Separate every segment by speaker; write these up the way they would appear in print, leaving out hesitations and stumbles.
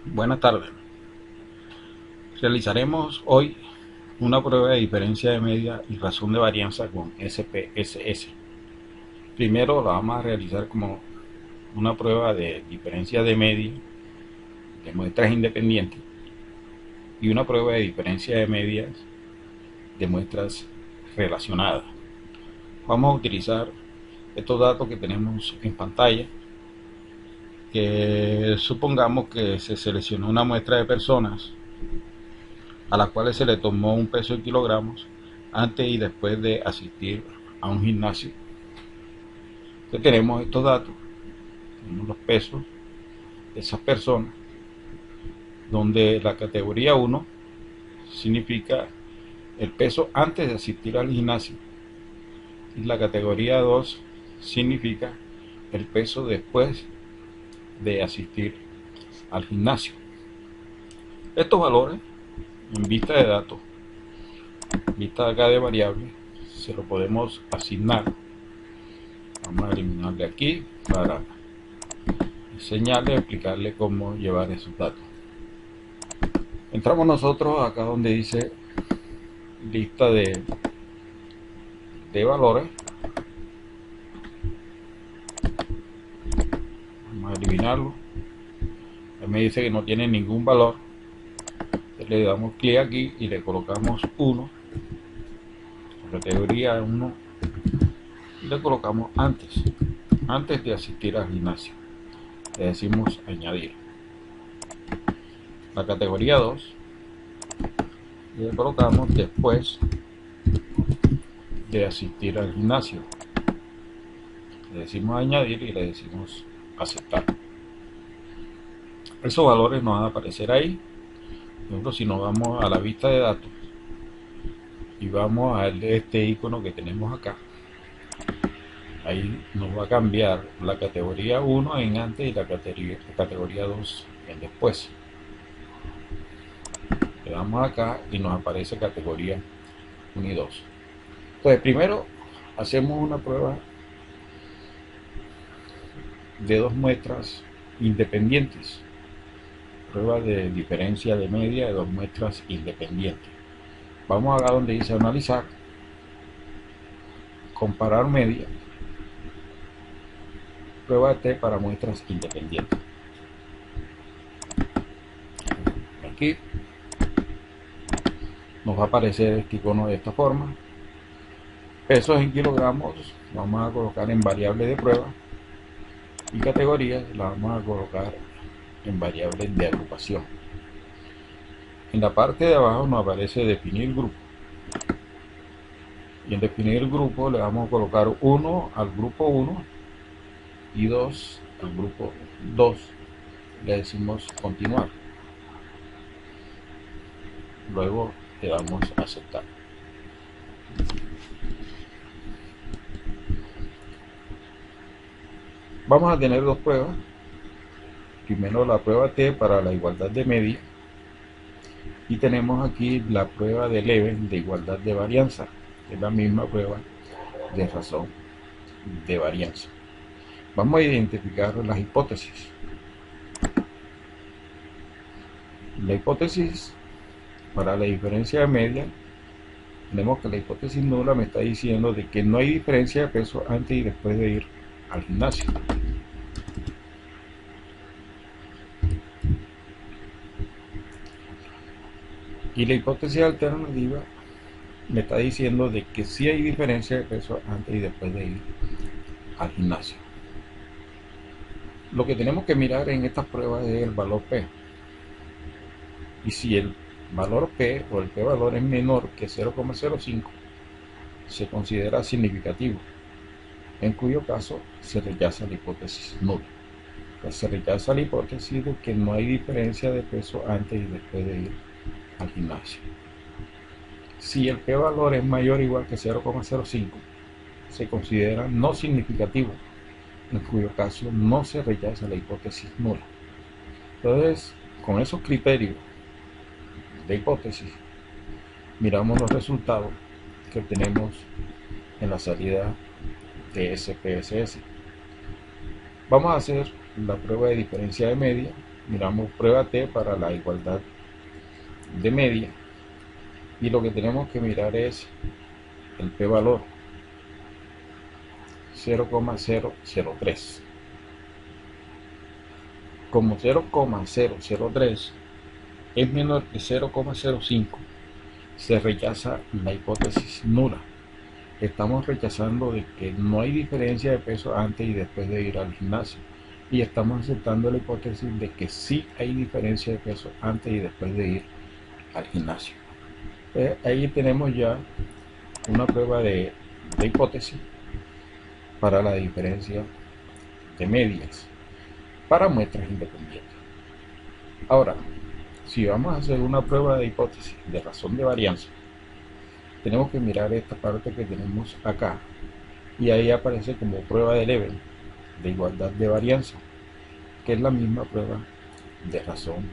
Speaker 1: Buenas tardes. Realizaremos hoy una prueba de diferencia de media y razón de varianza con SPSS. Primero la vamos a realizar como una prueba de diferencia de media de muestras independientes y una prueba de diferencia de medias de muestras relacionadas. Vamos a utilizar estos datos que tenemos en pantalla, que supongamos que se seleccionó una muestra de personas a las cuales se le tomó un peso en kilogramos antes y después de asistir a un gimnasio. Entonces tenemos estos datos, tenemos los pesos de esas personas, donde la categoría 1 significa el peso antes de asistir al gimnasio y la categoría 2 significa el peso después de asistir al gimnasio. Estos valores en vista de datos, vista acá de variables, se lo podemos asignar. Vamos a eliminarle aquí para enseñarle, explicarle cómo llevar esos datos. Entramos nosotros acá donde dice lista de valores. Vamos a eliminarlo. Él me dice que no tiene ningún valor. Entonces le damos clic aquí y le colocamos 1, categoría 1, y le colocamos antes de asistir al gimnasio. Le decimos añadir. La categoría 2 le colocamos después de asistir al gimnasio. Le decimos añadir y le decimos aceptar. Esos valores nos van a aparecer ahí. Por ejemplo, si nos vamos a la vista de datos y vamos a este icono que tenemos acá, ahí nos va a cambiar la categoría 1 en antes y la categoría 2 en después. Le damos acá y nos aparece categoría 1 y 2. Entonces primero hacemos una prueba de dos muestras independientes, prueba de diferencia de media de dos muestras independientes. Vamos acá donde dice analizar, comparar media, prueba de T para muestras independientes. Aquí nos va a aparecer este icono de esta forma. Pesos en kilogramos vamos a colocar en variable de prueba y categorías la vamos a colocar en variable de agrupación. En la parte de abajo nos aparece definir grupo y en definir grupo le vamos a colocar 1 al grupo 1 y 2 al grupo 2. Le decimos continuar, luego le damos a aceptar. Vamos a tener dos pruebas. Primero la prueba T para la igualdad de media y tenemos aquí la prueba de Leven de igualdad de varianza, que es la misma prueba de razón de varianza. Vamos a identificar las hipótesis. La hipótesis para la diferencia de media, tenemos que la hipótesis nula me está diciendo de que no hay diferencia de peso antes y después de ir al gimnasio. Y la hipótesis alternativa me está diciendo de que sí hay diferencia de peso antes y después de ir al gimnasio. Lo que tenemos que mirar en estas pruebas es el valor P. Y si el valor P o el P valor es menor que 0,05, se considera significativo, en cuyo caso se rechaza la hipótesis nula. Pues se rechaza la hipótesis de que no hay diferencia de peso antes y después de ir al gimnasio. Si el P valor es mayor o igual que 0,05, se considera no significativo, en cuyo caso no se rechaza la hipótesis nula. Entonces, con esos criterios de hipótesis, miramos los resultados que obtenemos en la salida de SPSS. Vamos a hacer la prueba de diferencia de media Miramos prueba T para la igualdad de media y lo que tenemos que mirar es el P valor 0,003. Como 0,003 es menor que 0,05, se rechaza la hipótesis nula. Estamos rechazando de que no hay diferencia de peso antes y después de ir al gimnasio, y estamos aceptando la hipótesis de que sí hay diferencia de peso antes y después de ir al gimnasio. Ahí tenemos ya una prueba de hipótesis para la diferencia de medias para muestras independientes. Ahora, si vamos a hacer una prueba de hipótesis de razón de varianza, tenemos que mirar esta parte que tenemos acá, y ahí aparece como prueba de Level de igualdad de varianza, que es la misma prueba de razón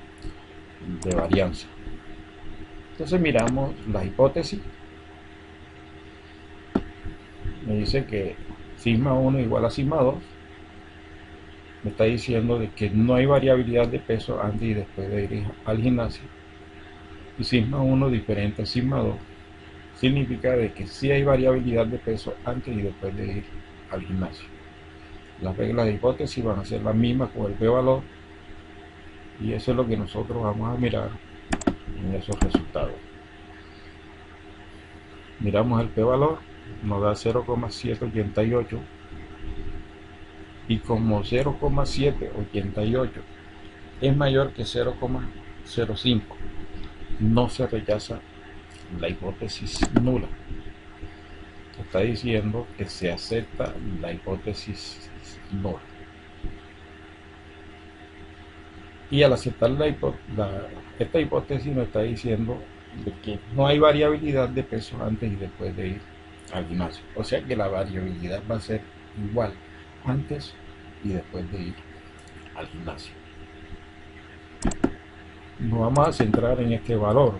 Speaker 1: de varianza. Entonces miramos la hipótesis. Me dice que sigma 1 igual a sigma 2. Me está diciendo de que no hay variabilidad de peso antes y después de ir al gimnasio. Y sigma 1 diferente a sigma 2 significa de que sí hay variabilidad de peso antes y después de ir al gimnasio. Las reglas de hipótesis van a ser las mismas con el p-valor, y eso es lo que nosotros vamos a mirar en esos resultados. Miramos el p-valor, nos da 0,788, y como 0,788 es mayor que 0,05, no se rechaza la hipótesis nula. Está diciendo que se acepta la hipótesis nula. Y al aceptar esta hipótesis nos está diciendo de que no hay variabilidad de peso antes y después de ir al gimnasio. O sea que la variabilidad va a ser igual antes y después de ir al gimnasio. Nos vamos a centrar en este valor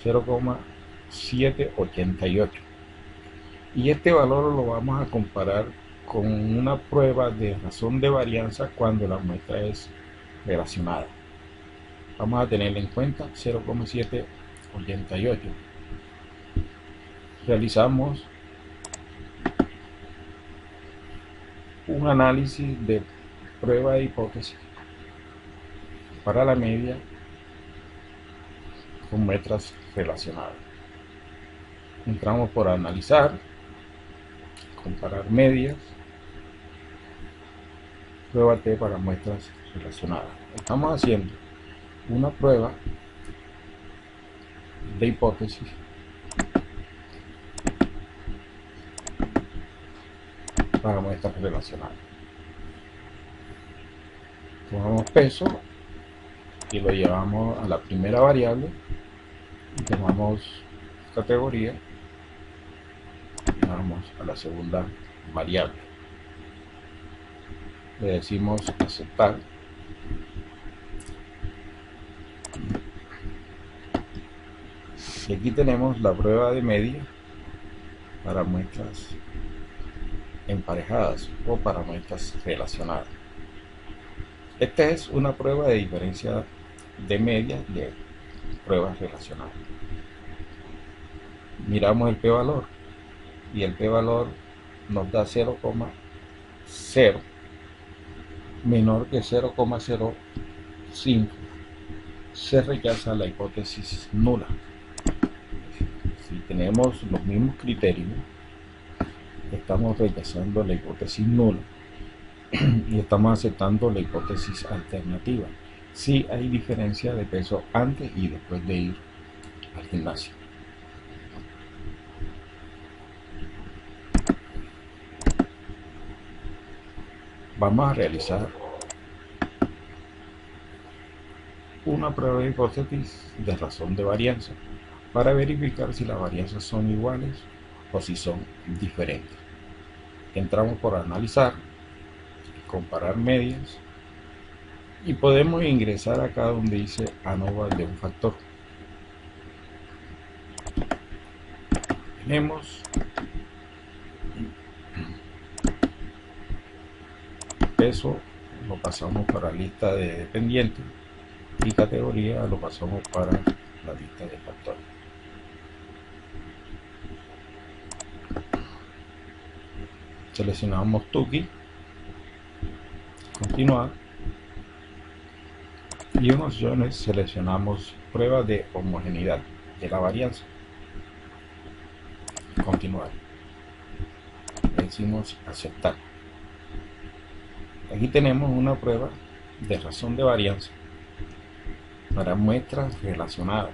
Speaker 1: 0,788, y este valor lo vamos a comparar con una prueba de razón de varianza cuando la muestra es relacionada. Vamos a tener en cuenta 0,788. Realizamos un análisis de prueba de hipótesis para la media con muestras relacionadas. Entramos por analizar, comparar medias, prueba T para muestras relacionadas. Estamos haciendo una prueba de hipótesis para muestras relacionadas. Tomamos peso y lo llevamos a la primera variable, y tomamos categoría y vamos a la segunda variable. Le decimos aceptar. Y aquí tenemos la prueba de media para muestras emparejadas o para muestras relacionadas. Esta es una prueba de diferencia de media de pruebas relacionadas. Miramos el p-valor, y el p-valor nos da 0,0 menor que 0,05. Se rechaza la hipótesis nula. Si tenemos los mismos criterios, estamos rechazando la hipótesis nula y estamos aceptando la hipótesis alternativa. Sí hay diferencia de peso antes y después de ir al gimnasio. Vamos a realizar una prueba de hipótesis de razón de varianza para verificar si las varianzas son iguales o si son diferentes. Entramos por analizar, comparar medias, y podemos ingresar acá donde dice ANOVA de un factor. Tenemos peso lo pasamos para lista de dependientes y categoría lo pasamos para la lista de factores. Seleccionamos Tuki, continuar, y en opciones seleccionamos prueba de homogeneidad de la varianza, continuar, le decimos aceptar. Aquí tenemos una prueba de razón de varianza para muestras relacionadas.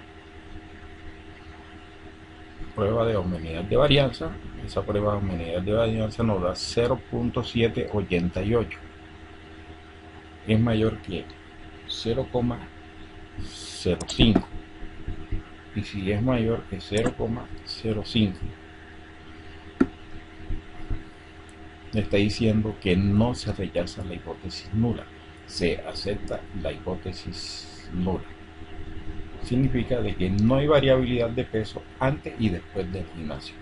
Speaker 1: Prueba de homogeneidad de varianza. Esa prueba de homogeneidad de varianza nos da 0.788. Es mayor que 0,05. Y si es mayor que 0,05, le está diciendo que no se rechaza la hipótesis nula, se acepta la hipótesis nula. Significa de que no hay variabilidad de peso antes y después del gimnasio.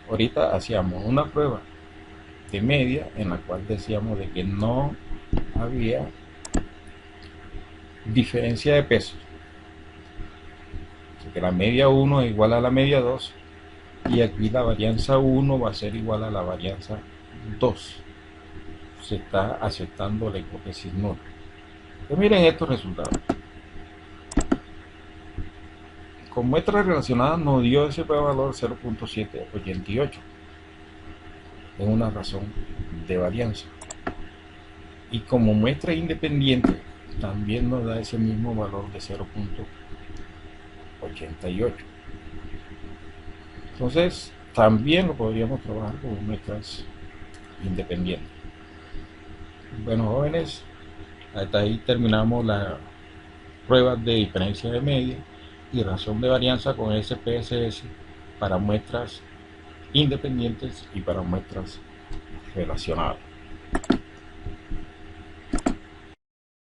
Speaker 1: Ahorita hacíamos una prueba de media en la cual decíamos de que no había diferencia de peso, que la media 1 es igual a la media 2, y aquí la varianza 1 va a ser igual a la varianza 2. Se está aceptando la hipótesis nula. Pues miren estos resultados. Con muestras relacionadas nos dio ese valor 0.788. Es una razón de varianza. Y como muestra independiente también nos da ese mismo valor de 0.88. Entonces también lo podríamos trabajar como muestras independientes. Bueno, jóvenes, hasta ahí terminamos las pruebas de diferencia de media y razón de varianza con SPSS para muestras independientes y para muestras relacionadas.